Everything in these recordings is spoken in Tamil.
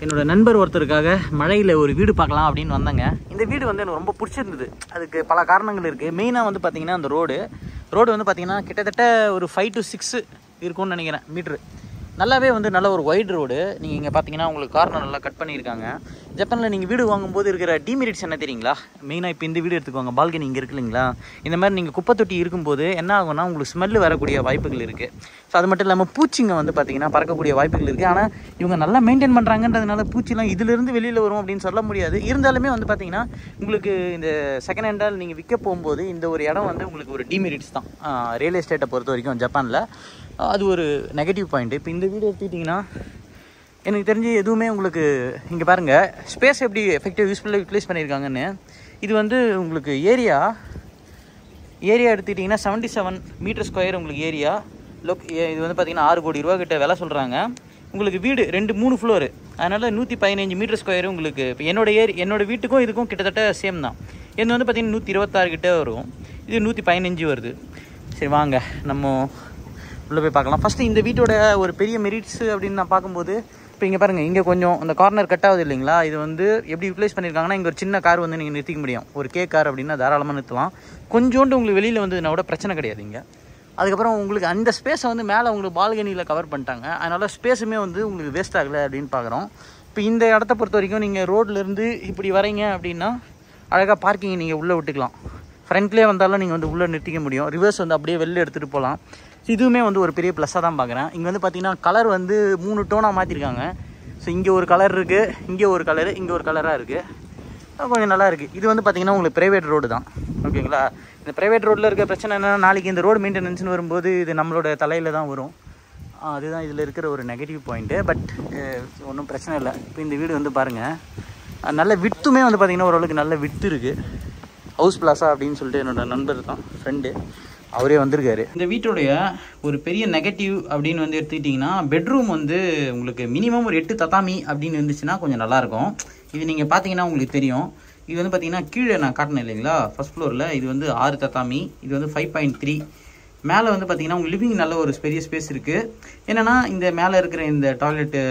என்னோட நண்பர் ஒருத்தருக்காக மழையில் ஒரு வீடு பார்க்கலாம் அப்படின்னு வந்தாங்க. இந்த வீடு வந்து எனக்கு ரொம்ப பிடிச்சிருந்தது. அதுக்கு பல காரணங்கள் இருக்குது. மெயினாக வந்து பார்த்திங்கன்னா அந்த ரோடு வந்து பார்த்திங்கன்னா கிட்டத்தட்ட ஒரு 5 to 6 இருக்கும்னு நினைக்கிறேன் மீட்ரு. நல்லாவே வந்து நல்ல ஒரு வைட் ரோடு. நீங்கள் இங்கே பார்த்தீங்கன்னா உங்களுக்கு கார்னர் நல்லா கட் பண்ணியிருக்காங்க. ஜப்பானில் நீங்கள் வீடு வாங்கும்போது இருக்கிற டிமெரிட்ஸ் என்ன தெரியுங்களா? மெயினாக இப்போ இந்த வீடு எடுத்துக்கோங்க, பால்கனி இங்கே இருக்கு இல்லைங்களா? இந்த மாதிரி நீங்கள் குப்பை தொட்டி இருக்கும்போது என்ன ஆகும்னா உங்களுக்கு ஸ்மெல்லு வரக்கூடிய வாய்ப்புகள் இருக்குது. ஸோ அது மட்டும் இல்லாமல் பூச்சிங்க வந்து பார்த்திங்கன்னா பறக்கக்கூடிய வாய்ப்புகள் இருக்குது. ஆனால் இவங்க நல்லா மெயின்டைன் பண்ணுறாங்கன்றதுனால பூச்சிலாம் இதிலிருந்து வெளியில் வரும் அப்படின்னு சொல்ல முடியாது. இருந்தாலுமே வந்து பார்த்திங்கன்னா உங்களுக்கு இந்த செகண்ட் ஹேண்டால் நீங்கள் விற்க போகும்போது இந்த ஒரு இடம் வந்து உங்களுக்கு ஒரு டிமெரிட்ஸ் தான் ரியல் எஸ்டேட்டை பொறுத்த வரைக்கும் ஜப்பானில். அது ஒரு நெகட்டிவ் பாயிண்ட்டு. இப்போ இந்த வீடு எடுத்துக்கிட்டிங்கன்னா எனக்கு தெரிஞ்சு எதுவுமே உங்களுக்கு இங்கே பாருங்கள் ஸ்பேஸ் எப்படி எஃபெக்டிவ் யூஸ்ஃபுல்லாக யூட்டிலைஸ் பண்ணியிருக்காங்கன்னு. இது வந்து உங்களுக்கு ஏரியா எடுத்துக்கிட்டிங்கன்னா 77 மீட்டர் ஸ்கொயர் உங்களுக்கு ஏரியா. இது வந்து பார்த்திங்கன்னா 6 கோடி ரூபா கிட்ட விலை சொல்கிறாங்க. உங்களுக்கு வீடு 2-3 ஃப்ளோரு, அதனால் 115 மீட்டர் ஸ்கொயரு உங்களுக்கு. இப்போ என்னோட வீட்டுக்கும் இதுக்கும் கிட்டத்தட்ட சேம் தான். இது வந்து பார்த்திங்கன்னா 126 கிட்டே வரும், இது 115 வருது. சரி வாங்க நம்ம உள்ளே போய் பார்க்கலாம். ஃபஸ்ட்டு இந்த வீட்டோட ஒரு பெரிய மெரிட்ஸு அப்படின்னு நான் பார்க்கும்போது இப்போ இங்கே பாருங்கள், இங்கே கொஞ்சம் அந்த கார்னர் கட் ஆகுது இல்லைங்களா? இது வந்து எப்படி யூட்டிலைஸ் பண்ணியிருக்காங்கன்னா இங்கே ஒரு சின்ன கார் வந்து நீங்கள் நிறுத்திக்க முடியும். ஒரு கார் அப்படின்னா தாராளமாக நிறுத்தலாம். கொஞ்சோண்டு உங்களுக்கு வெளியில் வந்ததுன்னா கூட பிரச்சனை கிடையாது இங்கே. அதுக்கப்புறம் உங்களுக்கு அந்த ஸ்பேஸை வந்து மேலே உங்களுக்கு பால்கனியில் கவர் பண்ணிட்டாங்க. அதனால் ஸ்பேஸுமே வந்து உங்களுக்கு வேஸ்ட் ஆகலை அப்படின்னு பார்க்குறோம். இப்போ இந்த இடத்த பொறுத்த வரைக்கும் நீங்கள் ரோட்லேருந்து இப்படி வரீங்க அப்படின்னா அழகாக பார்க்கிங் நீங்கள் உள்ளே விட்டுக்கலாம். ஃப்ரண்ட்லேயே வந்தாலும் நீங்கள் வந்து உள்ளே நிறுத்திக்க முடியும். ரிவர்ஸ் வந்து அப்படியே வெளில எடுத்துகிட்டு போகலாம். இதுவுமே வந்து ஒரு பெரிய ப்ளஸ்ஸாக தான் பார்க்குறேன். இங்கே வந்து பார்த்திங்கன்னா கலர் வந்து 3 டோனாக மாற்றிருக்காங்க. ஸோ இங்கே ஒரு கலர் இருக்குது, இங்கே ஒரு கலரு, இங்கே ஒரு கலராக இருக்குது. கொஞ்சம் நல்லா இருக்குது. இது வந்து பார்த்திங்கன்னா உங்களுக்கு ப்ரைவேட் ரோடு தான், ஓகேங்களா? இந்த ப்ரைவேட் ரோட்டில் இருக்க பிரச்சனை என்னென்னா நாளைக்கு இந்த ரோடு மெயின்டெனன்ஸ்னு வரும்போது இது நம்மளோட தலையில் தான் வரும். அதுதான் இதில் இருக்கிற ஒரு நெகட்டிவ் பாயிண்ட்டு. பட் ஒன்றும் பிரச்சனை இல்லை. இப்போ இந்த வீடு வந்து பாருங்கள், நல்ல வித்துமே வந்து பார்த்திங்கன்னா ஓரளவுக்கு நல்ல வித்து இருக்குது. ஹவுஸ் பிளாஸா அப்படின்னு சொல்லிட்டு என்னோடய நண்பர் தான், ஃப்ரெண்டு, அவரே வந்திருக்காரு. இந்த வீட்டுடைய ஒரு பெரிய நெகட்டிவ் அப்படின்னு வந்து எடுத்துக்கிட்டிங்கன்னா பெட்ரூம் வந்து உங்களுக்கு மினிமம் ஒரு 8 தத்தாமி அப்படின்னு இருந்துச்சுன்னா கொஞ்சம் நல்லாயிருக்கும். இது நீங்கள் பார்த்தீங்கன்னா உங்களுக்கு தெரியும். இது வந்து பார்த்தீங்கன்னா கீழே நான் காட்டினேன் இல்லைங்களா, ஃபஸ்ட் ஃப்ளோரில் இது வந்து 6 தத்தாமி, இது வந்து 5.3. மேலே வந்து பார்த்தீங்கன்னா உங்களுக்கு லிவிங் நல்ல ஒரு பெரிய ஸ்பேஸ் இருக்குது. என்னென்னா இந்த மேலே இருக்கிற இந்த டாய்லெட்டு,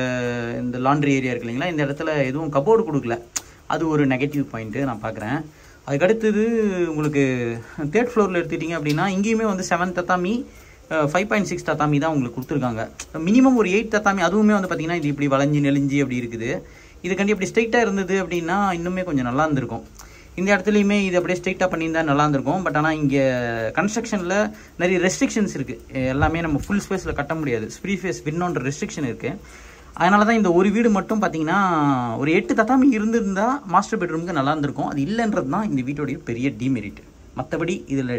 இந்த லாண்ட்ரி ஏரியா இருக்கு இல்லைங்களா, இந்த இடத்துல எதுவும் கபோர்டு கொடுக்கல. அது ஒரு நெகட்டிவ் பாயிண்ட்டு நான் பார்க்குறேன். அதுக்கடுத்தது உங்களுக்கு 3rd ஃப்ளோரில் எடுத்துக்கிட்டிங்க அப்படின்னா இங்கேயுமே வந்து 7 தத்தாமி, 5.6 தத்தாமி தான் உங்களுக்கு கொடுத்துருக்காங்க. மினிமம் ஒரு 8 தத்தாமி. அதுவுமே வந்து பார்த்திங்கன்னா இது இப்படி வளைஞ்சி நெளிஞ்சி அப்படி இருக்குது. இதுக்காண்டி இப்படி ஸ்ட்ரைட்டாக இருந்தது அப்படின்னா இன்னுமே கொஞ்சம் நல்லா இருந்திருக்கும். இந்த இடத்துலையுமே இது அப்படியே ஸ்ட்ரைட்டாக பண்ணியிருந்தா நல்லா இருந்திருக்கும். பட் ஆனால் இங்கே கன்ஸ்ட்ரக்ஷனில் நிறைய ரெஸ்ட்ரிக்ஷன்ஸ் இருக்குது. எல்லாமே நம்ம ஃபுல் ஸ்பேஸில் கட்ட முடியாது. ஃப்ரீ ஃபேஸ் வின்னோன்ற ரெஸ்ட்ரிக்ஷன் இருக்குது. அதனால தான் இந்த ஒரு வீடு மட்டும் பார்த்தீங்கன்னா ஒரு 8 தத்தாமி இருந்திருந்தால் மாஸ்டர் பெட்ரூமுக்கு நல்லா இருந்திருக்கும். அது இல்லைன்றது தான் இந்த வீட்டோடைய பெரிய டிமெரிட். மற்றபடி இதில்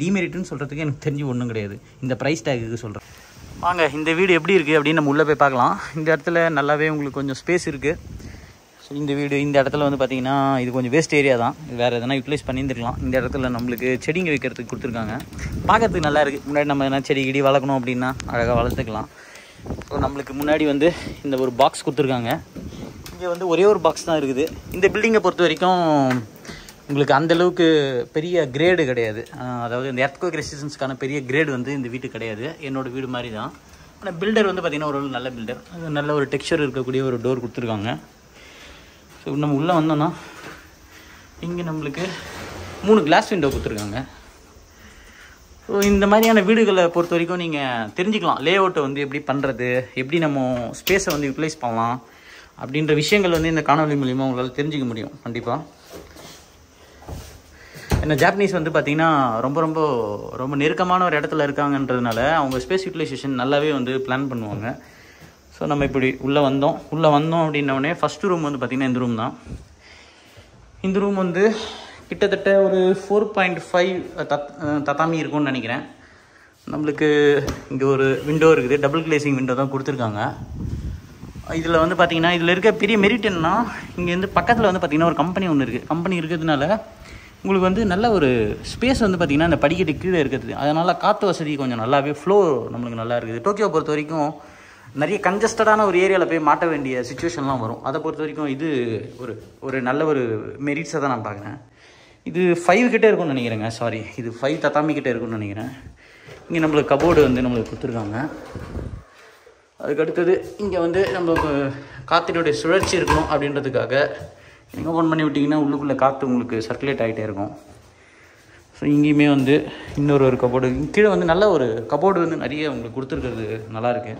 டிமெரிட்னு சொல்கிறதுக்கு எனக்கு தெரிஞ்சு ஒன்றும் கிடையாது. இந்த ப்ரைஸ் டேக்குக்கு சொல்கிறேன். வாங்க இந்த வீடு எப்படி இருக்குது அப்படின்னு நம்ம உள்ளே போய் பார்க்கலாம். இந்த இடத்துல நல்லாவே உங்களுக்கு கொஞ்சம் ஸ்பேஸ் இருக்குது. ஸோ இந்த வீடு இந்த இடத்துல வந்து பார்த்திங்கன்னா இது கொஞ்சம் வேஸ்ட் ஏரியா தான். இது வேறு எதனா யூட்டிலைஸ் பண்ணியிருந்துருக்கலாம். இந்த இடத்துல நம்மளுக்கு செடிங்க வைக்கிறதுக்கு கொடுத்துருக்காங்க. பார்க்கறதுக்கு நல்லா இருக்குது. முன்னாடி நம்ம எதனா செடி கிடி வளர்க்கணும் அப்படின்னா அழகாக வளர்த்துக்கலாம். ஸோ நம்மளுக்கு முன்னாடி வந்து இந்த ஒரு பாக்ஸ் கொடுத்துருக்காங்க. இங்கே வந்து ஒரே ஒரு பாக்ஸ் தான் இருக்குது. இந்த பில்டிங்கை பொறுத்த வரைக்கும் உங்களுக்கு அந்தளவுக்கு பெரிய கிரேடு கிடையாது. அதாவது இந்த எர்த்குவேக் ரெசிஸ்டன்ஸ்க்கான பெரிய கிரேடு வந்து இந்த வீட்டு கிடையாது. என்னோடய வீடு மாதிரி தான். ஆனால் பில்டர் வந்து பார்த்திங்கன்னா ஒரு நல்ல பில்டர். நல்ல ஒரு டெக்ஸ்சர் இருக்கக்கூடிய ஒரு டோர் கொடுத்துருக்காங்க. ஸோ நம்ம உள்ளே வந்தோன்னா இங்கே நம்மளுக்கு 3 கிளாஸ் விண்டோ கொடுத்துருக்காங்க. ஸோ இந்த மாதிரியான வீடுகளை பொறுத்த வரைக்கும் நீங்கள் தெரிஞ்சுக்கலாம் லே அவுட்டை வந்து எப்படி பண்ணுறது, எப்படி நம்ம ஸ்பேஸை வந்து யூட்டிலைஸ் பண்ணலாம் அப்படின்ற விஷயங்கள் வந்து இந்த காணொலி மூலிமா உங்களால் தெரிஞ்சிக்க முடியும் கண்டிப்பாக. ஏன்னா ஜாப்பனீஸ் வந்து பார்த்திங்கன்னா ரொம்ப ரொம்ப ரொம்ப நெருக்கமான ஒரு இடத்துல இருக்காங்கன்றதுனால அவங்க ஸ்பேஸ் யூட்டிலைசேஷன் நல்லாவே வந்து பிளான் பண்ணுவாங்க. ஸோ நம்ம இப்படி உள்ளே வந்தோம் அப்படின்னோடனே ஃபஸ்ட்டு ரூம் வந்து பார்த்திங்கன்னா இந்த ரூம் தான். இந்த ரூம் வந்து கிட்டத்தட்ட ஒரு 4.5 தத்தாமி இருக்கும்னு நினைக்கிறேன். நம்மளுக்கு இங்கே ஒரு விண்டோ இருக்குது. டபுள் கிளேசிங் விண்டோ தான் கொடுத்துருக்காங்க. இதில் வந்து பார்த்திங்கன்னா இதில் இருக்க பெரிய மெரிட் என்னன்னா இங்கேருந்து பக்கத்தில் வந்து பார்த்திங்கன்னா ஒரு கம்பெனி ஒன்று இருக்குது. கம்பெனி இருக்கிறதுனால உங்களுக்கு வந்து நல்ல ஒரு ஸ்பேஸ் வந்து பார்த்திங்கன்னா இந்த படிக்கட்டு கீழே இருக்கிறது. அதனால் காற்று வசதி கொஞ்சம் நல்லாவே ஃப்ளோ நம்மளுக்கு நல்லா இருக்குது. டோக்கியோ பொறுத்த வரைக்கும் நிறைய கன்ஜஸ்டடான ஒரு ஏரியாவில் போய் மாட்ட வேண்டிய சுச்சுவேஷன்லாம் வரும். அதை பொறுத்த வரைக்கும் இது ஒரு நல்ல ஒரு மெரிட்ஸை தான் நான் பார்க்குறேன். இது 5 கிட்டே இருக்கும்னு நினைக்கிறேங்க. சாரி, இது 5 தத்தாமி கிட்டே இருக்கும்னு நினைக்கிறேன். இங்கே நம்மளுக்கு கபோர்டு வந்து நம்மளுக்கு கொடுத்துருக்காங்க. அதுக்கு அடுத்தது இங்கே வந்து நம்மளுக்கு காற்றினுடைய சுழற்சி இருக்கணும் அப்படின்றதுக்காக நீங்கள் ஓப்பன் பண்ணி விட்டிங்கன்னா உள்ளுக்குள்ளே காற்று உங்களுக்கு சர்க்குலேட் ஆகிட்டே இருக்கும். ஸோ இங்கேயுமே வந்து இன்னொரு கபோர்டு கீழே வந்து நல்ல ஒரு கபோர்டு வந்து நிறைய உங்களுக்கு கொடுத்துருக்கிறது நல்லாயிருக்கு.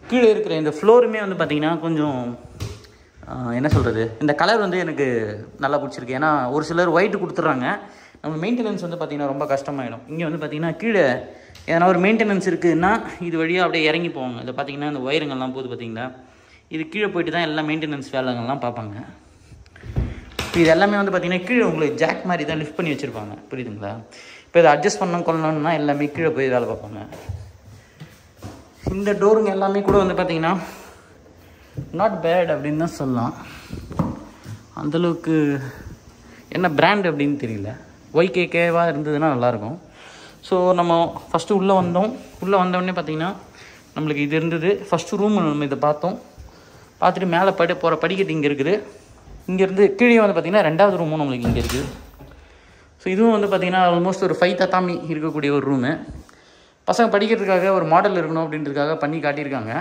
கீழே இருக்கிற இந்த ஃப்ளோருமே வந்து பார்த்திங்கன்னா கொஞ்சம் என்ன சொல்கிறது, இந்த கலர் வந்து எனக்கு நல்லா பிடிச்சிருக்கு. ஏன்னா ஒரு சிலர் ஒயிட்டு கொடுத்துட்றாங்க, நம்ம மெயின்டெனன்ஸ் வந்து பார்த்திங்கன்னா ரொம்ப கஷ்டமாயிடும். இங்கே வந்து பார்த்திங்கன்னா கீழே ஏன்னா ஒரு மெயின்டெனன்ஸ் இருக்குதுன்னா இது வழியாக அப்படியே இறங்கி போவாங்க. இதை பார்த்திங்கன்னா இந்த ஒயருங்கள்லாம் போகுது பார்த்திங்களா, இது கீழே போயிட்டு தான் எல்லாம் மெயின்டெனன்ஸ் வேலைங்கள்லாம் பார்ப்பாங்க. இப்போ இது எல்லாமே வந்து பார்த்திங்கன்னா கீழே உங்களுக்கு ஜாக் மாதிரி தான் லிஃப்ட் பண்ணி வச்சுருப்பாங்க, புரியுதுங்களா. இப்போ இதை அட்ஜஸ்ட் கொள்ளணும்னா எல்லாமே கீழே போய் வேலை பார்ப்பாங்க. இந்த டோருங்க எல்லாமே கூட வந்து பார்த்திங்கன்னா நாட் பேட் அப்படின்னு தான் சொல்லலாம். அந்தளவுக்கு என்ன பிராண்ட் அப்படின்னு தெரியல, ஒய்கேகேவாக இருந்ததுன்னா நல்லாயிருக்கும். ஸோ நம்ம ஃபஸ்ட்டு உள்ளே வந்தோடனே பார்த்திங்கன்னா நம்மளுக்கு இது இருந்தது. ஃபஸ்ட்டு ரூம் நம்ம இதை பார்த்துட்டு மேலே போகிற படிக்கட்டு இங்கே இருக்குது. இங்கேருந்து கீழே வந்து பார்த்திங்கன்னா 2வது ரூமும் நம்மளுக்கு இங்கே இருக்குது. ஸோ இதுவும் வந்து பார்த்திங்கன்னா ஆல்மோஸ்ட் ஒரு 5 தத்தாமி இருக்கக்கூடிய ஒரு ரூமு. பசங்க படிக்கிறதுக்காக ஒரு மாடல் இருக்கணும் அப்படின்றதுக்காக பண்ணி காட்டியிருக்காங்க.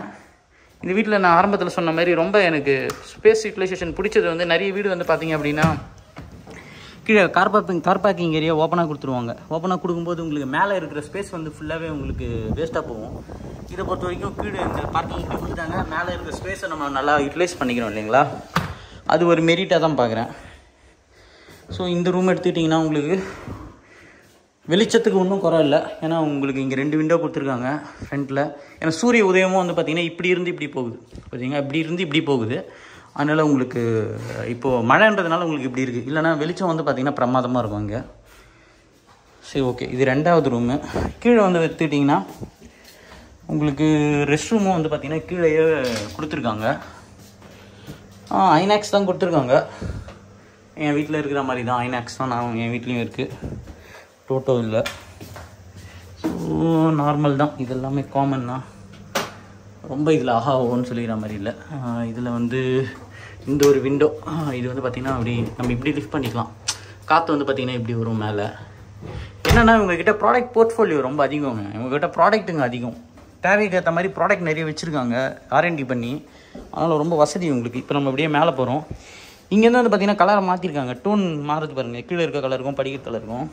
இந்த வீட்டில் நான் ஆரம்பத்தில் சொன்ன மாதிரி ரொம்ப எனக்கு ஸ்பேஸ் யூட்டிலைசேஷன் பிடிச்சது வந்து நிறைய வீடு வந்து பார்த்திங்க அப்படின்னா கீழே கார் பார்க்கிங் ஏரியா ஓப்பனாக கொடுத்துருவாங்க. ஓப்பனாக கொடுக்கும்போது உங்களுக்கு மேலே இருக்கிற ஸ்பேஸ் வந்து ஃபுல்லாகவே உங்களுக்கு வேஸ்ட்டாக போகும். இதை பொறுத்த வரைக்கும் கீழே இந்த பார்க்கிங் இப்படி கொடுத்தாங்க, மேலே இருக்கிற ஸ்பேஸை நம்ம நல்லா யூட்டிலைஸ் பண்ணிக்கிறோம் இல்லைங்களா, அது ஒரு மெரிட்டாக தான் பார்க்குறேன். ஸோ இந்த ரூம் எடுத்துக்கிட்டிங்கன்னா உங்களுக்கு வெளிச்சத்துக்கு ஒன்றும் குறை இல்லை. ஏன்னா உங்களுக்கு இங்கே 2 விண்டோ கொடுத்துருக்காங்க ஃப்ரண்ட்டில். ஏன்னா சூரிய உதயமும் வந்து பார்த்திங்கன்னா இப்படி இருந்து இப்படி போகுது, பார்த்தீங்கன்னா இப்படி இருந்து இப்படி போகுது. அதனால் உங்களுக்கு இப்போது மழைன்றதுனால உங்களுக்கு இப்படி இருக்குது, இல்லைனா வெளிச்சம் வந்து பார்த்திங்கன்னா பிரமாதமாக இருக்கும் இங்கே. சரி, ஓகே. இது 2வது ரூமு. கீழே வந்து எடுத்துக்கிட்டிங்கன்னா உங்களுக்கு ரெஸ்ட் ரூமும் வந்து பார்த்திங்கன்னா கீழேயே கொடுத்துருக்காங்க. ஐநாக்ஸ் தான் கொடுத்துருக்காங்க. என் வீட்டில் இருக்கிற மாதிரி தான் ஐநாக்ஸ் தான் என் வீட்லேயும் இருக்குது, டோட்டோ இல்லை. ஸோ நார்மல் தான், இது எல்லாமே காமன் தான். ரொம்ப இதில் ஆஹாவோன்னு சொல்லிக்கிற மாதிரி இல்லை. இதில் வந்து இந்த ஒரு விண்டோ இது வந்து பார்த்திங்கன்னா அப்படி நம்ம இப்படி லிஃப்ட் பண்ணிக்கலாம். காற்று வந்து பார்த்திங்கன்னா இப்படி வரும் மேலே. என்னென்னா இவங்ககிட்ட ப்ராடக்ட் போர்ட்ஃபோலியோ ரொம்ப அதிகங்க. இவங்ககிட்ட ப்ராடக்ட்டுங்க அதிகம், தேவைக்கு ஏற்ற மாதிரி ப்ராடக்ட் நிறைய வச்சுருக்காங்க R&D பண்ணி. அதனால் ரொம்ப வசதி உங்களுக்கு. இப்போ நம்ம அப்படியே மேலே போகிறோம். இங்கேருந்து வந்து பார்த்திங்கன்னா கலரை மாற்றிருக்காங்க, டோன் மாறுது பாருங்கள். கீழே இருக்க கலருக்கும் படிக்கட்டு கலருக்கும்,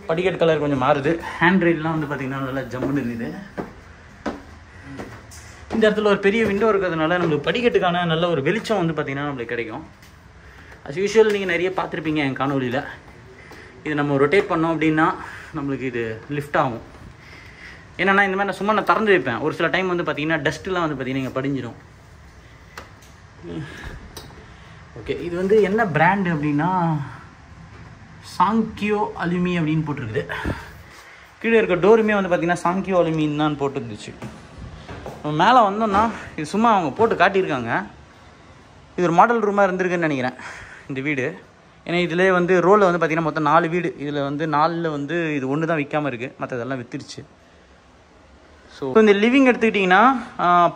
படிக்கட்டு கலர் கொஞ்சம் மாறுது. ஹேண்ட் ரைல்லாம் வந்து பார்த்திங்கன்னா நல்லா ஜம்முன்னு இருக்குது. இந்த இடத்துல ஒரு பெரிய விண்டோ இருக்கிறதுனால நம்மளுக்கு படிக்கட்டுக்கான நல்ல ஒரு வெளிச்சம் வந்து பார்த்திங்கன்னா நம்மளுக்கு கிடைக்கும். அஸ் யூஷுவல் நீங்கள் நிறைய பார்த்துருப்பீங்க என் காணொலியில். இது நம்ம ரொட்டேட் பண்ணோம் அப்படின்னா நம்மளுக்கு இது லிஃப்ட் ஆகும். என்னென்னா இந்த மாதிரி நான் சும்மா திறந்து வைப்பேன். ஒரு சில டைம் வந்து பார்த்திங்கன்னா டஸ்ட்டுலாம் வந்து பார்த்திங்கன்னா இங்கே படிஞ்சிடும். ஓகே, இது வந்து என்ன பிராண்டு அப்படின்னா சாங்கியோ அலுமி அப்படின்னு போட்டிருக்குது. கீழே இருக்க டோருமே வந்து பார்த்திங்கன்னா சாங்கியோ அலுமின்னு தான் போட்டுருந்துச்சு. நம்ம மேலே வந்தோம்னா இது சும்மா அவங்க போட்டு காட்டியிருக்காங்க. இது ஒரு மாடல் ரூமாக இருந்திருக்குன்னு நினைக்கிறேன் இந்த வீடு. ஏன்னா இதிலே வந்து ரோலில் வந்து பார்த்திங்கன்னா மொத்தம் 4 வீடு. இதில் வந்து 4ல் வந்து இது ஒன்று தான் விற்காமல் இருக்குது, மற்றதெல்லாம் விற்றுடுச்சு. ஸோ இந்த லிவிங் எடுத்துக்கிட்டிங்கன்னா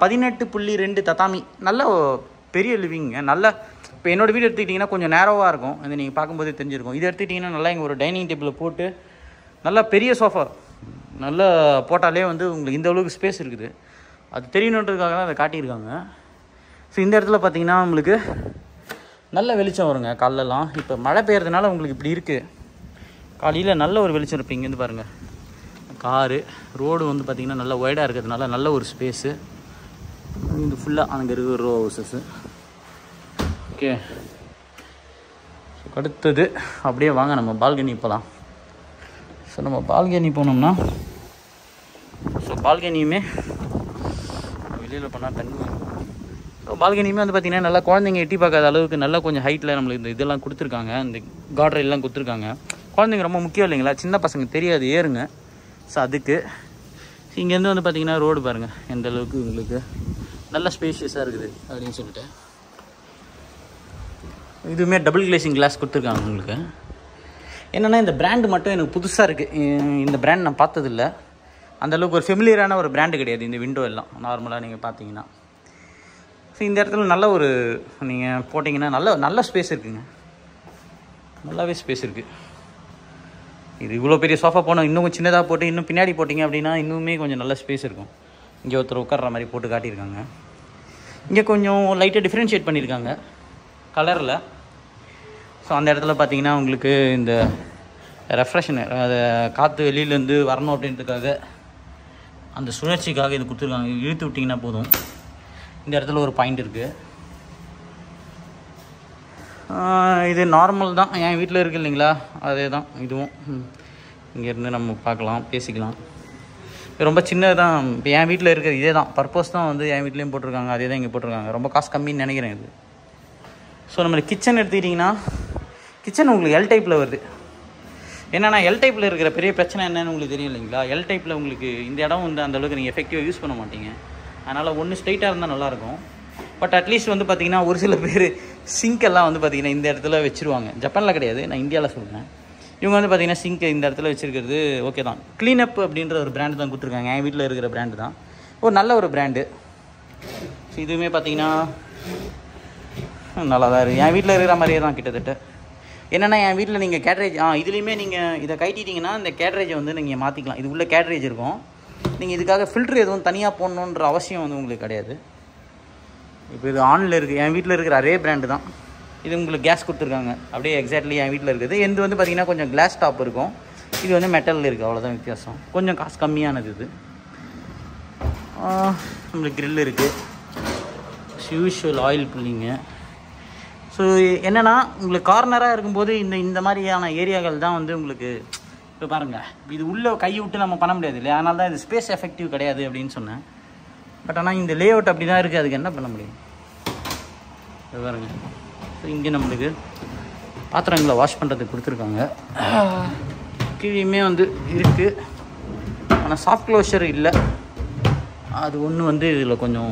18.2 தத்தாமி, நல்ல பெரிய லிவிங்க. நல்ல இப்போ என்னோடய வீடு எடுத்துக்கிட்டிங்கன்னா கொஞ்சம் நேரோவாக இருக்கும், அது நீங்கள் பார்க்கும்போதே தெரிஞ்சிருக்கும். இது எடுத்துக்கிட்டிங்கன்னா நல்லா இங்கே ஒரு டைனிங் டேபிளில் போட்டு நல்லா பெரிய சோஃபா நல்லா போட்டாலே வந்து உங்களுக்கு இந்த அளவுக்கு ஸ்பேஸ் இருக்குது. அது தெரியணுன்றதுக்காக தான் அதை காட்டியிருக்காங்க. ஸோ இந்த இடத்துல பார்த்திங்கன்னா உங்களுக்கு நல்ல வெளிச்சம் வருங்க காலைலலாம். இப்போ மழை பெய்யறதுனால உங்களுக்கு இப்படி இருக்குது. காலையில் நல்ல ஒரு வெளிச்சம் இருப்பீங்க. இங்கேருந்து பாருங்கள், காரு ரோடு வந்து பார்த்திங்கன்னா நல்லா ஒய்டாக இருக்கிறதுனால நல்ல ஒரு ஸ்பேஸு. இது ஃபுல்லாக அங்கே இருக்கிற ரோ ஹவுசஸ்ஸு. ஓகே, அடுத்தது அப்படியே வாங்க நம்ம பால்கனி போகலாம். ஸோ நம்ம பால்கனி போனோம்னா பால்கனியுமே வெளியில் போனால் தண்ணி. ஸோ பால்கனியுமே வந்து பார்த்திங்கன்னா நல்லா குழந்தைங்க எட்டி பார்க்காத அளவுக்கு நல்லா கொஞ்சம் ஹைட்டில் நம்மளுக்கு இந்த இதெல்லாம் கொடுத்துருக்காங்க, இந்த கார்ட்ரெல்லாம் கொடுத்துருக்காங்க. குழந்தைங்க ரொம்ப முக்கியம் இல்லைங்களா, சின்ன பசங்க தெரியாது ஏறுங்க. ஸோ அதுக்கு இங்கேருந்து வந்து பார்த்திங்கன்னா ரோடு பாருங்கள் எந்த அளவுக்கு உங்களுக்கு நல்ல ஸ்பேஷியஸாக இருக்குது அப்படின்னு சொல்லிட்டு. இதுவுமே டபுள் கிளேசிங் கிளாஸ் கொடுத்துருக்காங்க உங்களுக்கு. என்னென்னா இந்த பிராண்டு மட்டும் எனக்கு புதுசாக இருக்குது. இந்த பிராண்ட் நான் பார்த்ததில்ல. அந்தளவுக்கு ஒரு ஃபெமிலியரான ஒரு பிராண்டு கிடையாது இந்த விண்டோ எல்லாம் நார்மலாக நீங்கள் பார்த்தீங்கன்னா. ஸோ இந்த இடத்துல நல்ல ஒரு நீங்கள் போட்டிங்கன்னா நல்ல ஸ்பேஸ் இருக்குதுங்க, நல்லாவே ஸ்பேஸ் இருக்குது. இது இவ்வளோ பெரிய சோஃபா போனால் இன்னும் கொஞ்சம் சின்னதாக போட்டு இன்னும் பின்னாடி போட்டிங்க அப்படின்னா இன்னுமே கொஞ்சம் நல்ல ஸ்பேஸ் இருக்கும். இங்கே ஒருத்தர் உட்கார்ற மாதிரி போட்டு காட்டியிருக்காங்க. இங்கே கொஞ்சம் லைட்டாக டிஃப்ரென்ஷியேட் பண்ணியிருக்காங்க கலரில். ஸோ அந்த இடத்துல பார்த்தீங்கன்னா உங்களுக்கு இந்த ரெஃப்ரெஷனர், அதை காற்று வெளியிலேருந்து வரணும் அப்படின்றதுக்காக அந்த சுழற்சிக்காக இது கொடுத்துருக்காங்க. இழுத்து விட்டிங்கன்னா போதும். இந்த இடத்துல ஒரு பாயிண்ட் இருக்குது. இது நார்மல் தான், என் வீட்டில் இருக்குது இல்லைங்களா, அதே தான் இதுவும். இங்கேருந்து நம்ம பார்க்கலாம், பேசிக்கலாம். ரொம்ப சின்னது தான். இப்போ என் வீட்டில் இருக்கிறது இதே தான், பர்பஸ் தான் வந்து என் வீட்லேயும் போட்டிருக்காங்க, அதே தான் இங்கே போட்டிருக்காங்க. ரொம்ப காசு கம்மின்னு நினைக்கிறேன் இது. ஸோ நம்ம கிச்சன் எடுத்துக்கிட்டிங்கன்னா, கிச்சன் உங்களுக்கு எல் டைப்பில் வருது. என்னென்னா எல் டைப்பில் இருக்கிற பெரிய பிரச்சனை என்னன்னு உங்களுக்கு தெரியும் இல்லைங்களா. எல் டைப்பில் உங்களுக்கு இந்த இடம் வந்து அந்தளவுக்கு நீங்கள் எஃபெக்டிவாக யூஸ் பண்ண மாட்டீங்க. அதனால் ஒன்று ஸ்ட்ரைட்டாக இருந்தால் நல்லாயிருக்கும். பட் அட்லீஸ்ட் வந்து பார்த்திங்கன்னா ஒரு சில பேர் சிங்க்கெல்லாம் வந்து பார்த்திங்கன்னா இந்த இடத்துல வச்சுருவாங்க. ஜப்பானில் கிடையாது, நான் இந்தியாவில் சொல்கிறேன். இவங்க வந்து பார்த்திங்கன்னா சிங்க் இந்த இடத்துல வச்சுருக்கிறது ஓகே தான். க்ளீனப் அப்படின்ற ஒரு பிராண்டு தான் கொடுத்துருக்காங்க. என் வீட்டில் இருக்கிற பிராண்டு தான், ஒரு நல்ல ஒரு பிராண்டு. ஸோ இதுவுமே பார்த்திங்கன்னா நல்லா தான் இருக்குது. என் வீட்டில் இருக்கிற மாதிரியே தான் கிட்டத்தட்ட. என்னென்னா என் வீட்டில் நீங்கள் கேட்ரேஜ் இதுலேயுமே நீங்கள் இதை கைட்டிட்டிங்கன்னா இந்த கேட்ரேஜை வந்து நீங்கள் மாற்றிக்கலாம். இது உள்ள கேட்ரேஜ் இருக்கும். நீங்கள் இதுக்காக ஃபில்ட்ரு எதுவும் தனியாக போடணுன்ற அவசியம் வந்து உங்களுக்கு கிடையாது. இப்போ இது ஆனில் இருக்குது. என் வீட்டில் இருக்கிற அதே பிராண்டு தான். இது உங்களுக்கு கேஸ் கொடுத்துருக்காங்க அப்படியே எக்ஸாக்ட்லி என் வீட்டில் இருக்குது. எந்த வந்து பார்த்திங்கன்னா கொஞ்சம் கிளாஸ் டாப் இருக்கும், இது வந்து மெட்டலில் இருக்குது, அவ்வளோதான் வித்தியாசம். கொஞ்சம் காசு கம்மியானது இது. நம்மளுக்கு க்ரில் இருக்குது, யூஷுவல் ஆயில் புல்லிங்க. ஸோ என்னென்னா உங்களுக்கு கார்னராக இருக்கும்போது இந்த மாதிரியான ஏரியாக்கள் தான் வந்து உங்களுக்கு இப்போ பாருங்கள், இது உள்ளே கை விட்டு நம்ம பண்ண முடியாது இல்லையா. அதனால தான் இது ஸ்பேஸ் எஃபெக்டிவ் கிடையாது அப்படின்னு சொன்னேன். பட் ஆனால் இந்த லே அவுட் அப்படி தான் இருக்குது, அதுக்கு என்ன பண்ண முடியும். இது பாருங்க, ஸோ இங்கே நம்மளுக்கு பாத்திரங்களை வாஷ் பண்ணுறதுக்கு கொடுத்துருக்காங்க. கீழேயுமே வந்து இருக்குது, ஆனால் சாஃப்ட் க்ளோஷர் இல்லை. அது ஒன்று வந்து இதில் கொஞ்சம்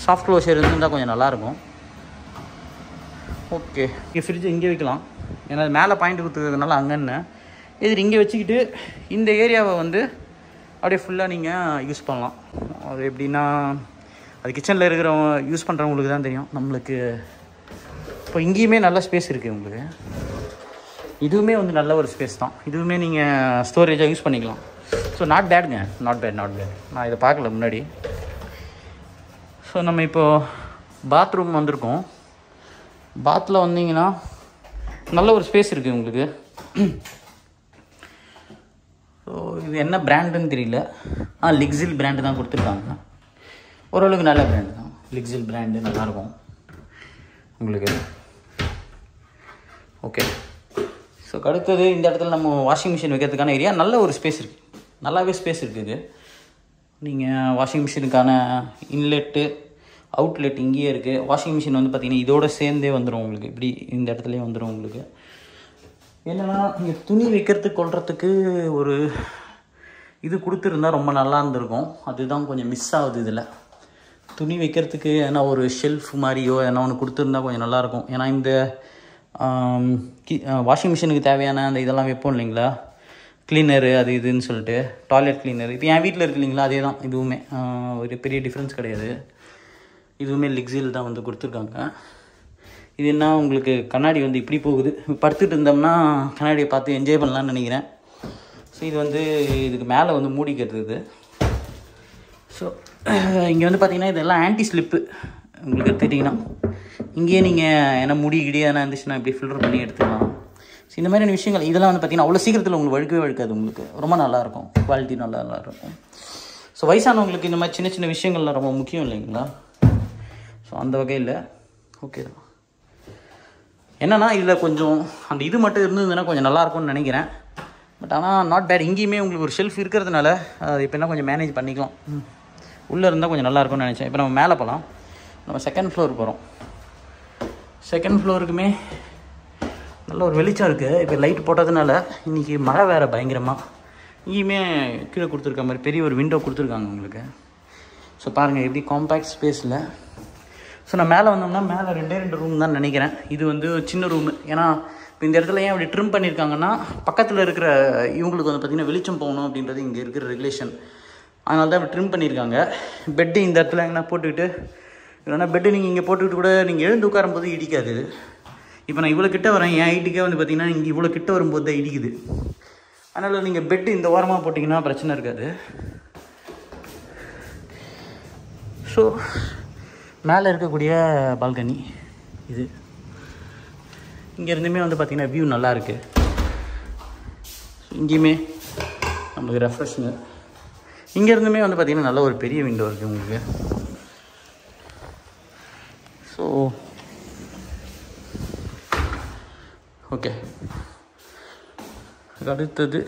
சாஃப்ட் க்ளோஷர் இருந்தால் கொஞ்சம் நல்லாயிருக்கும். ஓகே, இங்கே ஃப்ரிட்ஜ் இங்கே வைக்கலாம், ஏன்னா மேலே பாயிண்ட் கொடுத்துருக்கிறதுனால அங்கன்னு இது இங்கே வச்சுக்கிட்டு இந்த ஏரியாவை வந்து அப்படியே ஃபுல்லாக நீங்கள் யூஸ் பண்ணலாம். அது எப்படின்னா அது கிச்சனில் இருக்கிறவங்க யூஸ் பண்ணுறவங்களுக்கு தான் தெரியும். நம்மளுக்கு இப்போ இங்கேயுமே நல்ல ஸ்பேஸ் இருக்குது உங்களுக்கு. இதுவுமே வந்து நல்ல ஒரு ஸ்பேஸ் தான். இதுவுமே நீங்கள் ஸ்டோரேஜாக யூஸ் பண்ணிக்கலாம். ஸோ நாட் பேடுங்க, நாட் பேட். நான் இதை பார்க்கல முன்னாடி. ஸோ நம்ம இப்போது பாத்ரூம் வந்திருக்கோம். பாத்தில் வந்தீங்கன்னா நல்ல ஒரு ஸ்பேஸ் இருக்குது உங்களுக்கு. ஸோ இது என்ன பிராண்டுன்னு தெரியல. லிக்ஸில் பிராண்டு தான் கொடுத்துருக்காங்க. ஓரளவுக்கு நல்ல பிராண்டு தான், லிக்ஸில் பிராண்டு நல்லாயிருக்கும் உங்களுக்கு. ஓகே, ஸோ அடுத்தது இந்த இடத்துல நம்ம வாஷிங் மிஷின் வைக்கிறதுக்கான ஏரியா நல்ல ஒரு ஸ்பேஸ் இருக்குது, நல்லாவே ஸ்பேஸ் இருக்குது. நீங்கள் வாஷிங் மிஷினுக்கான இன்லெட்டு அவுட்லெட் இங்கேயே இருக்குது. வாஷிங் மிஷின் வந்து பார்த்திங்கன்னா இதோட சேர்ந்தே வந்துடும் உங்களுக்கு, இப்படி இந்த இடத்துலையே வந்துடும் உங்களுக்கு. என்னென்னா நீங்கள் துணி வைக்கிறதுக்கு கொள்றதுக்கு ஒரு இது கொடுத்துருந்தா ரொம்ப நல்லா இருந்திருக்கும். அதுதான் கொஞ்சம் மிஸ் ஆகுது இதில். துணி வைக்கிறதுக்கு ஏன்னா ஒரு ஷெல்ஃப் மாதிரியோ ஏன்னா ஒன்று கொடுத்துருந்தா கொஞ்சம் நல்லாயிருக்கும். ஏன்னா இந்த வாஷிங் மிஷினுக்கு தேவையான அந்த இதெல்லாம் வைப்போம் இல்லைங்களா, க்ளீனரு அது இதுன்னு சொல்லிட்டு, டாய்லெட் க்ளீனர். இப்போ என் வீட்டில் இருக்கு இல்லைங்களா, அதே தான் இதுவுமே. ஒரு பெரிய டிஃப்ரென்ஸ் கிடையாது. இதுவுமே லிக்ஸில் தான் வந்து கொடுத்துருக்காங்க. இது என்ன உங்களுக்கு கண்ணாடி வந்து இப்படி போகுது, படுத்துட்டு இருந்தோம்னா கண்ணாடியை பார்த்து என்ஜாய் பண்ணலான்னு நினைக்கிறேன். ஸோ இது வந்து இதுக்கு மேலே வந்து மூடிக்கிறது இது. ஸோ இங்கே வந்து பார்த்திங்கன்னா இதெல்லாம் ஆன்டி ஸ்லிப்பு உங்களுக்கு எடுத்துக்கிட்டிங்கன்னா. இங்கேயே நீங்கள் ஏன்னா முடி இடியானா இருந்துச்சுன்னா இப்படி ஃபில்டர் பண்ணி எடுத்துக்கலாம். ஸோ இந்த மாதிரியான விஷயங்கள் இதெல்லாம் வந்து பார்த்திங்கன்னா அவ்வளோ சீக்கிரத்தில் உங்களுக்கு வழுக்கவே உங்களுக்கு ரொம்ப நல்லாயிருக்கும், குவாலிட்டி நல்லா இருக்கும். ஸோ வயசானவங்களுக்கு இந்த மாதிரி சின்ன சின்ன விஷயங்கள்லாம் ரொம்ப முக்கியம் இல்லைங்களா. ஸோ அந்த வகையில் ஓகே தான். என்னென்னா இதில் கொஞ்சம் அந்த இது மட்டும் இருந்ததுன்னா கொஞ்சம் நல்லாயிருக்கும்னு நினைக்கிறேன். பட் ஆனால் நாட் பேட். இங்கேயுமே உங்களுக்கு ஒரு ஷெல்ஃப் இருக்கிறதுனால அது இப்போ என்ன கொஞ்சம் மேனேஜ் பண்ணிக்கலாம். உள்ளே இருந்தால் கொஞ்சம் நல்லாயிருக்கும்னு நினச்சேன். இப்போ நம்ம மேலே போகலாம். நம்ம செகண்ட் ஃப்ளோர் போகிறோம். செகண்ட் ஃப்ளோருக்குமே நல்ல ஒரு வெளிச்சம் இருக்குது. இப்போ லைட் போட்டதுனால இன்றைக்கி மழை வேறு பயங்கரமாக. இங்கேயுமே கீழே கொடுத்துருக்க மாதிரி பெரிய ஒரு விண்டோ கொடுத்துருக்காங்க உங்களுக்கு. ஸோ பாருங்கள் எப்படி காம்பேக்ட் ஸ்பேஸில். ஸோ நான் மேலே வந்தோம்னா மேலே 2 ரூம் தான் நினைக்கிறேன். இது வந்து சின்ன ரூமு. ஏன்னா இப்போ இந்த இடத்துல ஏன் அப்படி ட்ரிம் பண்ணியிருக்காங்கன்னா பக்கத்தில் இருக்கிற இவங்களுக்கு வந்து பார்த்திங்கன்னா வெளிச்சம் போகணும் அப்படின்றது இங்கே இருக்கிற ரெகுலேஷன். அதனால தான் இப்படி ட்ரிம் பண்ணியிருக்காங்க. பெட்டு இந்த இடத்துல எங்கன்னா போட்டுக்கிட்டு, இல்லைன்னா பெட்டு நீங்கள் இங்கே போட்டுக்கிட்டு கூட நீங்கள் எழுந்து உட்காரும்போது இடிக்காது. இப்போ நான் இவ்வளோ கிட்ட வரேன், என் ஹைட்டுக்கே வந்து பார்த்திங்கன்னா இங்கே இவ்வளோ கிட்ட வரும்போது தான் இடிக்குது. அதனால் நீங்கள் பெட்டு இந்த ஓரமாக போட்டிங்கன்னா பிரச்சனை இருக்காது. ஸோ மேலே இருக்கக்கூடிய பால்கனி இது. இங்கேருந்துமே வந்து பார்த்திங்கன்னா வியூ நல்லாயிருக்கு. இங்கேயுமே நம்மளுக்கு ரெஃப்ரெஷ்ஷுங்க. இங்கேருந்துமே வந்து பார்த்திங்கன்னா நல்ல ஒரு பெரிய விண்டோ இருக்குது உங்களுக்கு. ஸோ ஓகே, அடுத்தது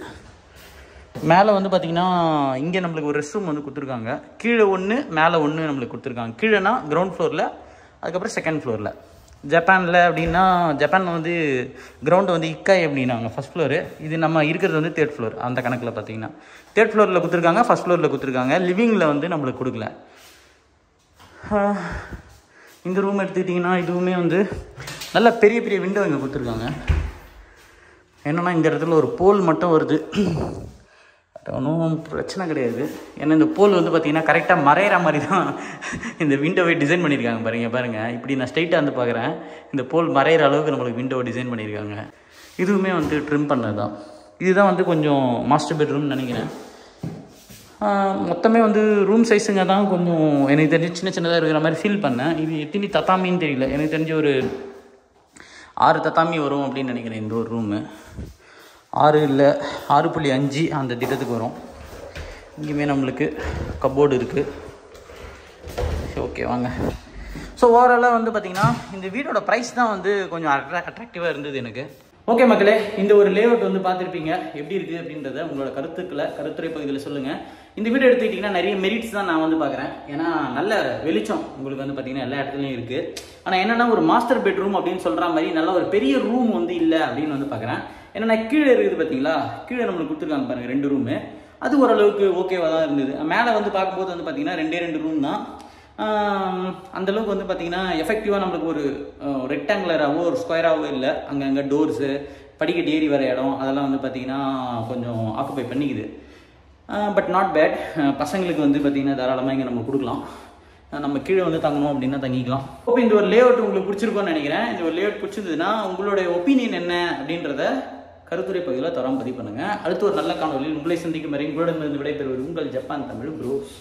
மேலே வந்து பார்த்திங்கன்னா இங்கே நம்மளுக்கு ஒரு ரெஸ்ட் ரூம் வந்து கொடுத்துருக்காங்க. கீழே ஒன்று மேலே ஒன்று நம்மளுக்கு கொடுத்துருக்காங்க. கீழேனா கிரவுண்ட் ஃப்ளோரில், அதுக்கப்புறம் செகண்ட் ஃப்ளோரில். ஜப்பானில் அப்படின்னா ஜப்பானில் வந்து கிரவுண்டு வந்து இக்காய் அப்படின்னாங்க ஃபஸ்ட் ஃப்ளோரு. இது நம்ம இருக்கிறது வந்து தேர்ட் ஃப்ளோர். அந்த கணக்கில் பார்த்திங்கன்னா தேர்ட் ஃப்ளோரில் கொடுத்துருக்காங்க, ஃபஸ்ட் ஃப்ளோரில் கொடுத்துருக்காங்க. லிவிங்கில் வந்து நம்மளுக்கு கொடுக்கல. இந்த ரூம் எடுத்துக்கிட்டிங்கன்னா இதுவுமே வந்து நல்ல பெரிய பெரிய விண்டோ இங்கே கொடுத்துருக்காங்க. என்னென்னா இந்த இடத்துல ஒரு போல் மட்டும் வருது, ஒன்றும் பிரச்சனை கிடையாது. ஏன்னா இந்த போல் வந்து பார்த்திங்கன்னா கரெக்டாக மறையிற மாதிரி தான் இந்த விண்டோவை டிசைன் பண்ணியிருக்காங்க. பாருங்கள் இப்படி நான் ஸ்ட்ரைட்டாக வந்து பார்க்குறேன், இந்த போல் மறையிற அளவுக்கு நம்மளுக்கு விண்டோவை டிசைன் பண்ணியிருக்காங்க. இதுவுமே வந்து ட்ரிம் பண்ணது தான். இதுதான் வந்து கொஞ்சம் மாஸ்டர் பெட்ரூம்னு நினைக்கிறேன். மொத்தமே வந்து ரூம் சைஸுங்க தான் கொஞ்சம் எனக்கு தெரிஞ்சு சின்ன சின்னதாக இருக்கிற மாதிரி ஃபீல் பண்ணேன். இது எத்தனை தத்தாமின்னு தெரியல, எனக்கு தெரிஞ்சு ஒரு 6 தத்தாமி வரும் அப்படின்னு நினைக்கிறேன். இந்த ஒரு ரூமு 6 இல்லை 6.5 அந்த திட்டத்துக்கு வரும். இங்கேயுமே நம்மளுக்கு கப்போர்டு இருக்குது. ஓகே வாங்க. ஸோ ஓவராலாக வந்து பார்த்திங்கன்னா இந்த வீடோட ப்ரைஸ் தான் வந்து கொஞ்சம் அட்ராக்டிவாக இருந்தது எனக்கு. ஓகே மக்களே, இந்த ஒரு லேஅவுட் வந்து பார்த்துருப்பீங்க, எப்படி இருக்குது அப்படின்றத உங்களோட கருத்துரை பகுதியில் சொல்லுங்கள். இந்த வீடியோ எடுத்துக்கிட்டிங்கன்னா நிறைய மெரிட்ஸ் தான் நான் வந்து பார்க்குறேன். ஏன்னா நல்ல வெளிச்சம் உங்களுக்கு வந்து பார்த்திங்கன்னா எல்லா இடத்துலையும் இருக்குது. ஆனால் என்னென்னா ஒரு மாஸ்டர் பெட்ரூம் அப்படின்னு சொல்கிற மாதிரி நல்ல ஒரு பெரிய ரூம் வந்து இல்லை அப்படின்னு வந்து பார்க்குறேன். ஏன்னா கீழே இருக்குது பார்த்தீங்களா, கீழே நம்மளுக்கு கொடுத்துருக்காங்க பாருங்கள் 2 ரூமு. அது ஓரளவுக்கு ஓகேவாக தான் இருந்தது. மேலே வந்து பார்க்கும்போது வந்து பார்த்திங்கன்னா 2 ரூம் தான். அந்தளவுக்கு வந்து பார்த்திங்கன்னா எஃபெக்டிவாக நம்மளுக்கு ஒரு ரெக்டாங்குலராகவோ ஒரு ஸ்கொயராகவோ இல்லை. அங்கங்கே டோர்ஸு, படிக்கட்டு ஏறி வர இடம் அதெல்லாம் வந்து பார்த்திங்கன்னா கொஞ்சம் ஆக்குப்பை பண்ணிக்குது. But not bad. பசங்களுக்கு வந்து பார்த்திங்கன்னா தாராளமாக இங்கே நம்ம கொடுக்கலாம். நம்ம கீழே வந்து தங்கணும் அப்படின்னா தங்கிக்கலாம். இப்போ இந்த ஒரு லேஅவுட் உங்களுக்கு பிடிச்சிருக்கோன்னு நினைக்கிறேன். இந்த ஒரு லேஅவுட் பிடிச்சிருந்ததுன்னா உங்களுடைய ஒப்பீனியன் என்ன அப்படின்றத கருத்துரை பகுதியில் தரம் பதிவு பண்ணுங்கள். அடுத்து ஒரு நல்ல காணொலியில் உங்களை சந்திக்கும் வரை உங்களிடமிருந்து விடைபெறுவது உங்கள் ஜப்பான் தமிழ் ப்ரோஸ்.